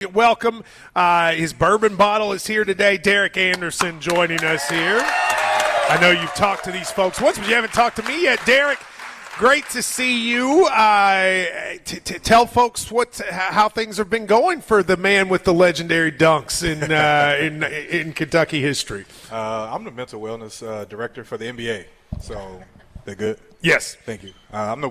Welcome. His bourbon bottle is here today. Derek Anderson joining us here. I know you've talked to these folks once, but you haven't talked to me yet. Derek, great to see you. Tell folks how things have been going for the man with the legendary dunks in Kentucky history. I'm the mental wellness director for the NBA. So, they're good? Yes. Thank you. I'm the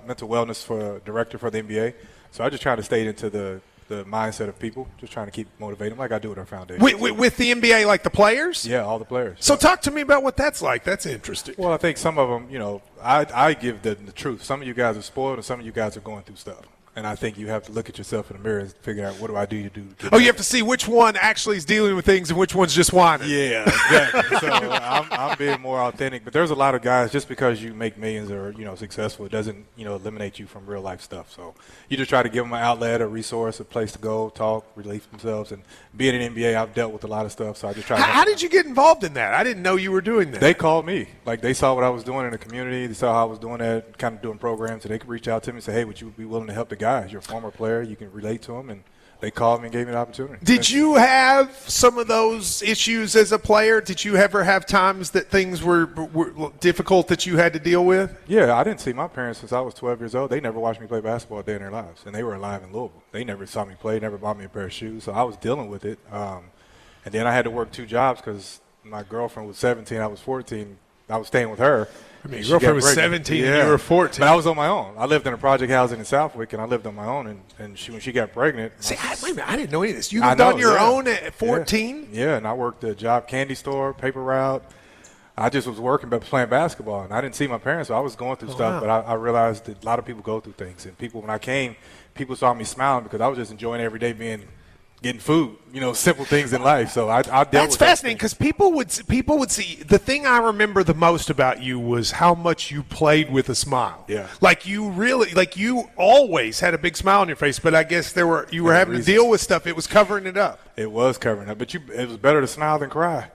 mental wellness director for the NBA. So I just try to stay into the mindset of people, just trying to keep motivating them like I do with our foundation. With the NBA, like the players? Yeah, all the players. So talk to me about what that's like. That's interesting. Well, I think some of them, I give the truth. Some of you guys are spoiled and some of you guys are going through stuff. And I think you have to look at yourself in the mirror and figure out what do I do to do. You have to see which one actually is dealing with things and which one's just whining. Yeah, exactly. So I'm being more authentic. But there's a lot of guys, just because you make millions or, successful, it doesn't, eliminate you from real life stuff. So you just try to give them an outlet, a resource, a place to go, talk, relieve themselves. And being in NBA, I've dealt with a lot of stuff. So I just try to How did you get involved in that? I didn't know you were doing that. They called me. Like, they saw what I was doing in the community. They saw how I was doing that, kind of doing programs. So they could reach out to me and say, hey, would you be willing to help the guys? You're a former player. You can relate to them. And they called me and gave me an opportunity. Did you have some of those issues as a player? Did you ever have times that things were difficult that you had to deal with? Yeah, I didn't see my parents since I was 12 years old. They never watched me play basketball a day in their lives. And they were alive in Louisville. They never saw me play, never bought me a pair of shoes. So I was dealing with it. And then I had to work 2 jobs because my girlfriend was 17, I was 14. I was staying with her. I mean, your girlfriend was 17 and you were 14. But I was on my own. I lived in a project housing in Southwick, and I lived on my own. And when she got pregnant. See, wait a minute, I didn't know any of this. You lived on your own at 14? Yeah, and I worked at a job candy store, paper route. I just was working but playing basketball, and I didn't see my parents, so I was going through stuff. Wow. But I realized that a lot of people go through things. And when I came, people saw me smiling because I was just enjoying every day getting food, simple things in life. So I dealt with That's fascinating because people would see. The thing I remember the most about you was how much you played with a smile. Yeah. You always had a big smile on your face, but I guess you were having to deal with stuff. It was covering it up. It was covering up, but it was better to smile than cry.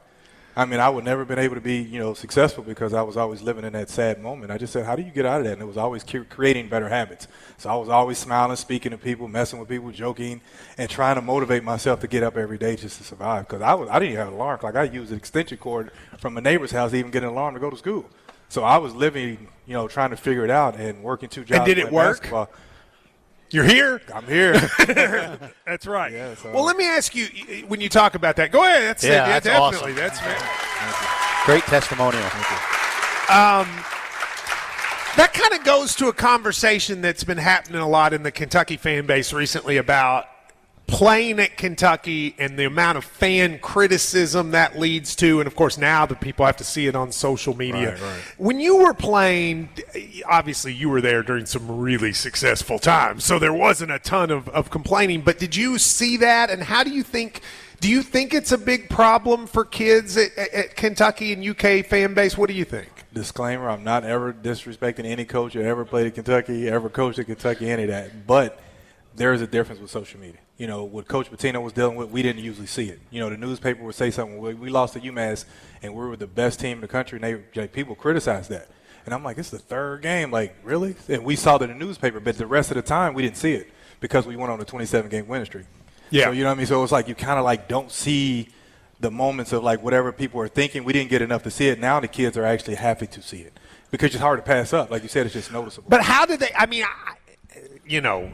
I mean, I would never been able to be, successful because I was always living in that sad moment. I just said, how do you get out of that? And it was always creating better habits. So I was always smiling, speaking to people, messing with people, joking, and trying to motivate myself to get up every day just to survive. Because I didn't even have an alarm clock. I used an extension cord from a neighbor's house to even get an alarm to go to school. So I was living, trying to figure it out and working 2 jobs. And did it work? Basketball. You're here? I'm here. That's right. Yeah, well, let me ask you, when you talk about that, go ahead. That's definitely. Awesome. That's great testimonial. That kind of goes to a conversation that's been happening a lot in the Kentucky fan base recently about playing at Kentucky and the amount of fan criticism that leads to, and of course now the people have to see it on social media. Right. When you were playing, obviously you were there during some really successful times, so there wasn't a ton of complaining, but did you see that, and how do you think it's a big problem for kids at Kentucky and UK fan base? What do you think? Disclaimer, I'm not ever disrespecting any coach that ever played at Kentucky, ever coached at Kentucky, any of that, but there is a difference with social media. What Coach Pitino was dealing with, we didn't usually see it. The newspaper would say something. We lost to UMass, and we were the best team in the country, and people criticized that. And I'm like, it's the 3rd game. Like, really? And we saw it in the newspaper, but the rest of the time we didn't see it because we went on a 27-game winning streak. Yeah. So, you know what I mean? So it's like you kind of, don't see the moments of, whatever people are thinking. We didn't get enough to see it. Now the kids are actually happy to see it because it's hard to pass up. Like you said, it's just noticeable. But how did they –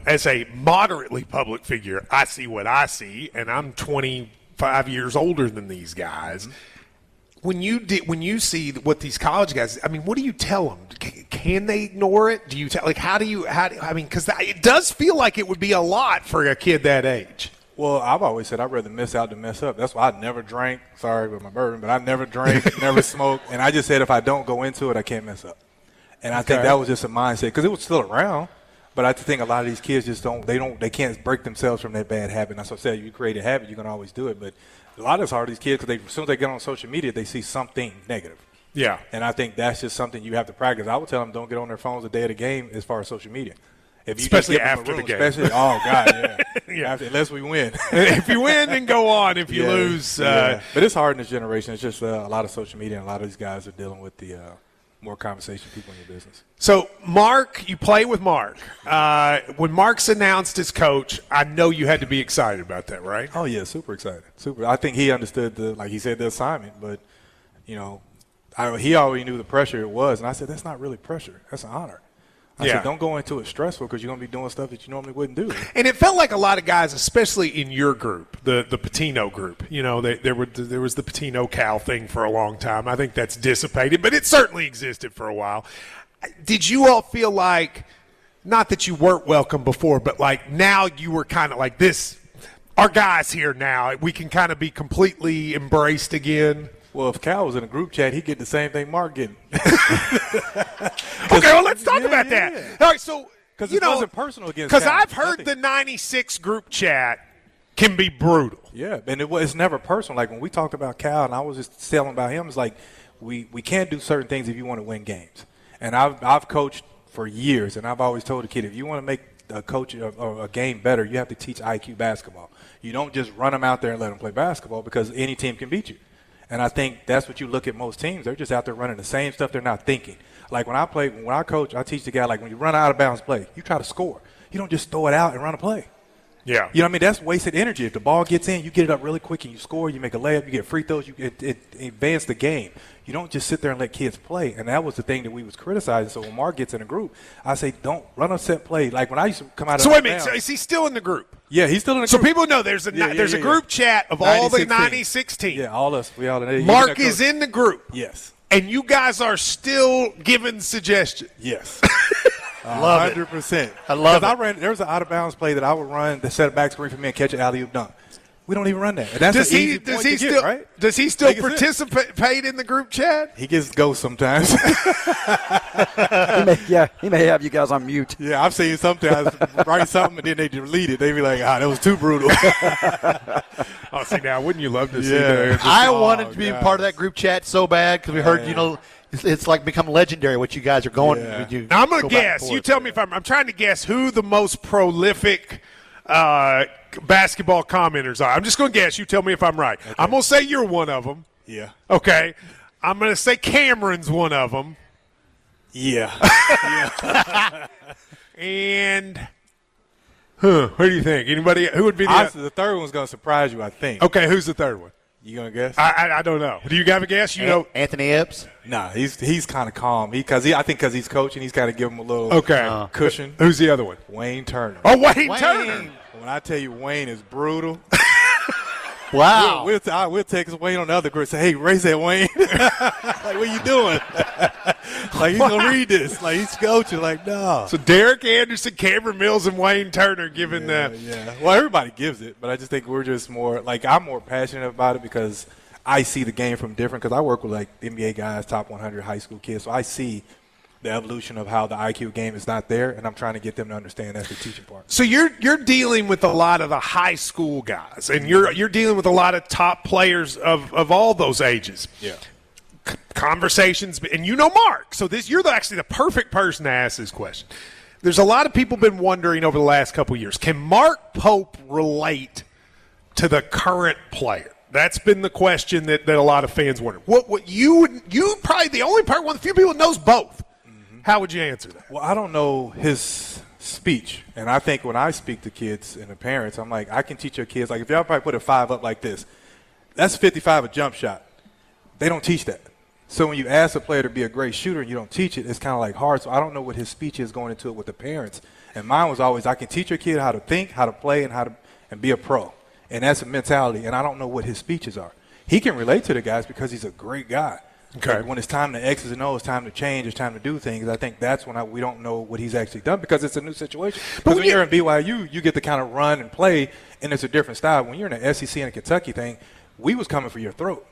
as a moderately public figure, I see what I see, and I'm 25 years older than these guys. Mm-hmm. When you see what these college guys, what do you tell them? Can they ignore it? Do you tell because it does feel like it would be a lot for a kid that age. Well, I've always said I'd rather miss out than mess up. That's why I never drank. Sorry with my bourbon, but I never drank, never smoked, and I just said if I don't go into it, I can't mess up. And I think that was just a mindset because it was still around. But I think a lot of these kids just they can't break themselves from that bad habit. That's what I said. You create a habit, you're going to always do it. But a lot of it's hard for these kids because as soon as they get on social media, they see something negative. Yeah. And I think that's just something you have to practice. I would tell them don't get on their phones the day of the game as far as social media. If you especially after the game. Oh, God, yeah. Yeah. Unless we win. If you win, then go on. If you lose. But it's hard in this generation. It's just a lot of social media and a lot of these guys are dealing with the more conversation people in your business. So, Mark, you play with Mark. When Mark's announced as coach, I know you had to be excited about that, right? Oh, yeah, super excited. Super. I think he understood like he said, the assignment. But, he already knew the pressure it was. And I said, that's not really pressure. That's an honor. I said, don't go into it stressful because you're going to be doing stuff that you normally wouldn't do. And it felt like a lot of guys, especially in your group, the Patino group, there was the Patino Cal thing for a long time. I think that's dissipated, but it certainly existed for a while. Did you all feel like, not that you weren't welcome before, but like now you were kind of like this, our guy's here now, we can kind of be completely embraced again? Well, if Cal was in a group chat, he'd get the same thing Mark getting. Okay, well, let's talk about that. All right, so because it wasn't personal against Cal. Because Cal. I've heard the 96 group chat can be brutal. Yeah, and it's never personal. Like when we talked about Cal and I was just telling about him, it's like we can't do certain things if you want to win games. And I've coached for years, and I've always told a kid, if you want to make a coach or a game better, you have to teach IQ basketball. You don't just run them out there and let them play basketball because any team can beat you. And I think that's what you look at most teams. They're just out there running the same stuff. They're not thinking. Like when I coach, I teach the guy, like when you run out of bounds play, you try to score. You don't just throw it out and run a play. Yeah. You know what I mean? That's wasted energy. If the ball gets in, you get it up really quick and you score, you make a layup, you get free throws, it advance the game. You don't just sit there and let kids play. And that was the thing that we was criticizing. So when Mark gets in a group, I say, don't run a set play. Like when I used to come out of So wait a minute, so is he still in the group? Yeah, he's still in the So group. people know there's a group chat of all the 96 teams. Yeah, all us. We all in. Mark is in the group. Yes. And you guys are still giving suggestions. Yes. Love 100%. I love it. There was an out-of-bounds play that I would run that set a back screen for me and catch an alley-oop dunk. We don't even run that. And that's an easy point to get, right? Does he still participate in the group chat? He gets ghosts sometimes. he may have you guys on mute. Yeah, I've seen sometimes write something and then they delete it. They be like, that was too brutal. Oh, see, now, wouldn't you love to see that? I wanted to be part of that group chat so bad because we heard, it's like become legendary what you guys are going. Yeah. Now, I'm going to guess. You tell me if I'm trying to guess who the most prolific basketball commenters are. I'm just going to guess. You tell me if I'm right. Okay. I'm going to say you're one of them. Yeah. Okay. I'm going to say Cameron's one of them. Yeah. And what do you think? Anybody? Who would be the third one's going to surprise you, I think. Okay, who's the third one? You going to guess? I don't know. Do you have a guess? Anthony Epps? Nah, he's kind of calm. I think because he's coaching, he's kind of give him a little cushion. Who's the other one? Wayne Turner. Oh, Wayne Turner. When I tell you Wayne is brutal. Wow. We'll text Wayne on the other group and say, hey, raise that, Wayne. Like, what are you doing? Like, he's going to read this. Like, he's coaching. Like, no. So Derek Anderson, Cameron Mills, and Wayne Turner giving that. Yeah. Well, everybody gives it, but I just think we're just more – like, I'm more passionate about it because I see the game from different – because I work with, like, NBA guys, top 100 high school kids. So I see – the evolution of how the IQ game is not there, and I'm trying to get them to understand that's the teaching part. So you're dealing with a lot of the high school guys, and you're dealing with a lot of top players of all those ages. Yeah. Conversations, and Mark. So you're actually the perfect person to ask this question. There's a lot of people been wondering over the last couple of years, can Mark Pope relate to the current player? That's been the question that a lot of fans wonder. What you probably the only part, one of the few people that knows both. How would you answer that? Well, I don't know his speech. And I think when I speak to kids and the parents, I'm like, I can teach your kids. Like, if y'all probably put a 5 up like this, that's 55 a jump shot. They don't teach that. So when you ask a player to be a great shooter and you don't teach it, it's kind of like hard. So I don't know what his speech is going into it with the parents. And mine was always, I can teach your kid how to think, how to play, and be a pro. And that's a mentality. And I don't know what his speeches are. He can relate to the guys because he's a great guy. Okay. Like when it's time to X's and O's, it's time to change, it's time to do things, I think that's when we don't know what he's actually done because it's a new situation. Because when you're in BYU, you get to kind of run and play, and it's a different style. When you're in the SEC and the Kentucky thing, we was coming for your throat.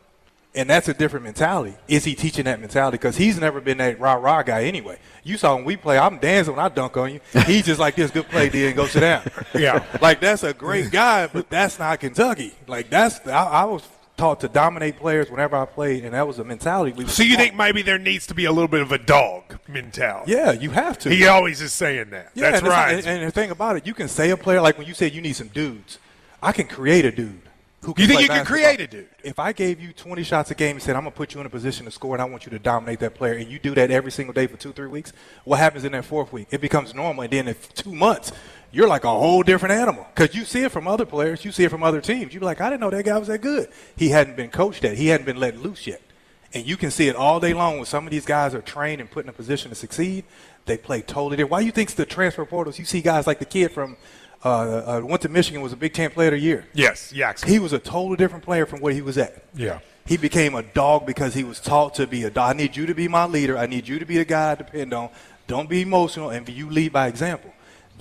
And that's a different mentality. Is he teaching that mentality? Because he's never been that rah-rah guy anyway. You saw when we play, I'm dancing when I dunk on you. He's just like this, good play, D, and go sit down. Yeah. Like, that's a great guy, but that's not Kentucky. Like, I was taught to dominate players whenever I played, and that was a mentality. So you think maybe there needs to be a little bit of a dog mentality? Yeah, you have to. He always is saying that. Yeah, that's right. And the thing about it, you can say a player, like when you said you need some dudes, I can create a dude. who You think play you can basketball. create a dude? If I gave you 20 shots a game and said, I'm going to put you in a position to score and I want you to dominate that player, and you do that every single day for 2-3 weeks, what happens in that fourth week? It becomes normal, and then in 2 months, you're like a whole different animal because you see it from other players. You see it from other teams. You're like, I didn't know that guy was that good. He hadn't been coached yet. He hadn't been let loose yet. And you can see it all day long when some of these guys are trained and put in a position to succeed. They play totally different. Why do you think the transfer portals, you see guys like the kid from went to Michigan, was a Big Ten player of the year. Yes, Jackson. He was a totally different player from where he was at. Yeah. He became a dog because he was taught to be a dog. I need you to be my leader. I need you to be the guy I depend on. Don't be emotional, and you lead by example.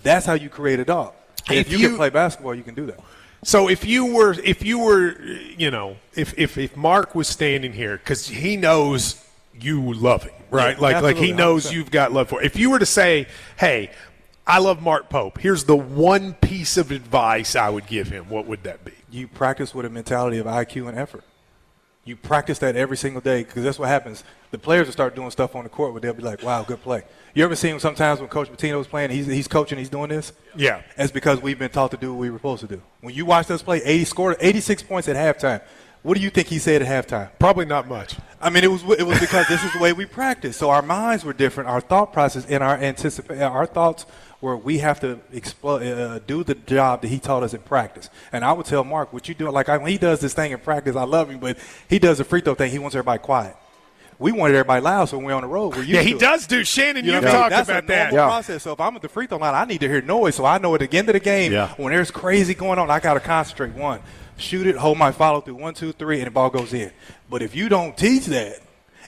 That's how you create a dog. And if you can play basketball, you can do that. So if Mark was standing here, because he knows you love him, right? Yeah, like he knows 100%. you've got love for him. If you were to say, hey, I love Mark Pope, here's the one piece of advice I would give him, what would that be? You practice with a mentality of IQ and effort. You practice that every single day because that's what happens. The players will start doing stuff on the court where they'll be like, wow, good play. You ever seen sometimes when Coach Pitino's playing, he's coaching, he's doing this? Yeah. That's because we've been taught to do what we were supposed to do. When you watch us play, scored 86 points at halftime. What do you think he said at halftime? Probably not much. I mean, it was because this is the way we practice. So our minds were different. Our thought process and our thoughts were we have to do the job that he taught us in practice. And I would tell Mark, what you do, like when he does this thing in practice, I love him, but he does the free throw thing. He wants everybody quiet. We wanted everybody loud, so when we're on the road, we're used to he it. does do. Shannon, You know you've what I mean? talked That's about a that. normal process. So if I'm at the free throw line, I need to hear noise. So I know at the end of the game, when there's crazy going on, I got to concentrate. One, shoot it, hold my follow through. 1, 2, 3, and the ball goes in. But if you don't teach that,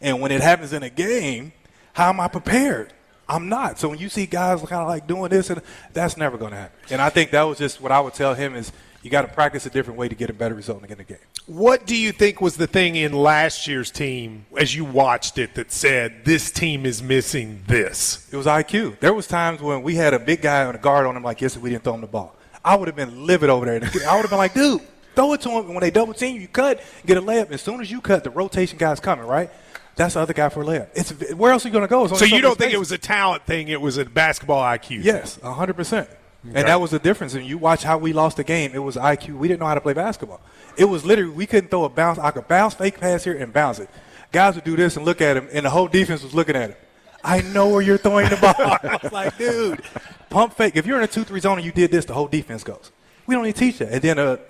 and when it happens in a game, how am I prepared? I'm not. So when you see guys kind of like doing this, and that's never going to happen. And I think that was just what I would tell him is you got to practice a different way to get a better result in the game. What do you think was the thing in last year's team, as you watched it, that said this team is missing this? It was IQ. There was times when we had a big guy on a guard on him like yes, we didn't throw him the ball. I would have been livid over there. I would have been like, dude, throw it to him. When they double team, you cut, get a layup. As soon as you cut, the rotation guy's coming, right? That's the other guy for a layup. Where else are you going to go? So you don't think it was a talent thing, it was a basketball IQ? Yes, 100%. Okay. And that was the difference. And you watch how we lost the game. It was IQ. We didn't know how to play basketball. It was literally we couldn't throw a bounce. I could bounce, fake pass here, and bounce it. Guys would do this and look at him, and the whole defense was looking at him. I know where you're throwing the ball. I was like, dude, pump fake. If you're in a 2-3 zone and you did this, the whole defense goes. We don't even teach that. And then the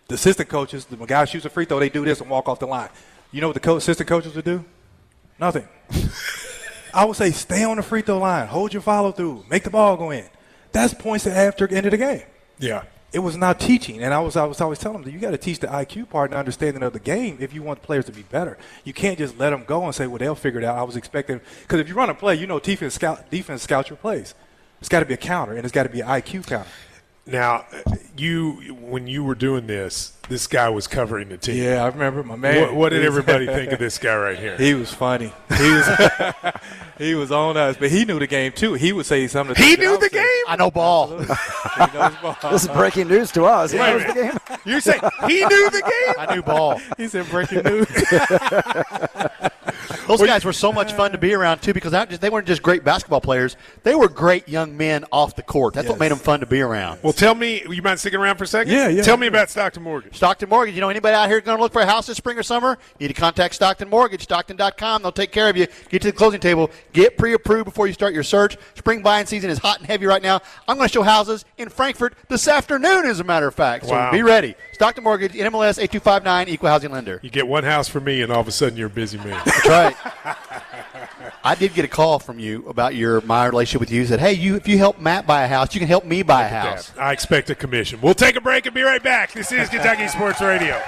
assistant coaches, the guy shoots a free throw, they do this and walk off the line. You know what the assistant coaches would do? Nothing. I would say stay on the free throw line, hold your follow through, make the ball go in. That's points after the end of the game. Yeah. It was not teaching, and I was always telling them that you got to teach the IQ part and understanding of the game if you want the players to be better. You can't just let them go and say, well, they'll figure it out. I was expecting – because if you run a play, you know defense scout your plays. It's got to be a counter, and it's got to be an IQ counter. Now, when you were doing this guy was covering the team. Yeah, I remember my man. What did everybody think of this guy right here? He was funny. He was on us, but he knew the game too. He would say something. He knew the game? I know ball. He knows ball. This is breaking news to us. He knows the game. You're saying he knew the game? I knew ball. He said breaking news. Those guys were so much fun to be around, too, because they weren't just great basketball players. They were great young men off the court. That's what made them fun to be around. Well, tell me, you mind sticking around for a second? Yeah. Tell me about Stockton Mortgage. Stockton Mortgage. You know anybody out here going to look for a house this spring or summer? You need to contact Stockton Mortgage, stockton.com. They'll take care of you. Get to the closing table. Get pre-approved before you start your search. Spring buying season is hot and heavy right now. I'm going to show houses in Frankfurt this afternoon, as a matter of fact. So be ready. Stockton Mortgage, NMLS 8259, Equal Housing Lender. You get one house for me, and all of a sudden you're a busy man. That's right. I did get a call from you about my relationship with you. You said, hey, if you help Matt buy a house, you can help me buy a house. I expect a commission. We'll take a break and be right back. This is Kentucky Sports Radio.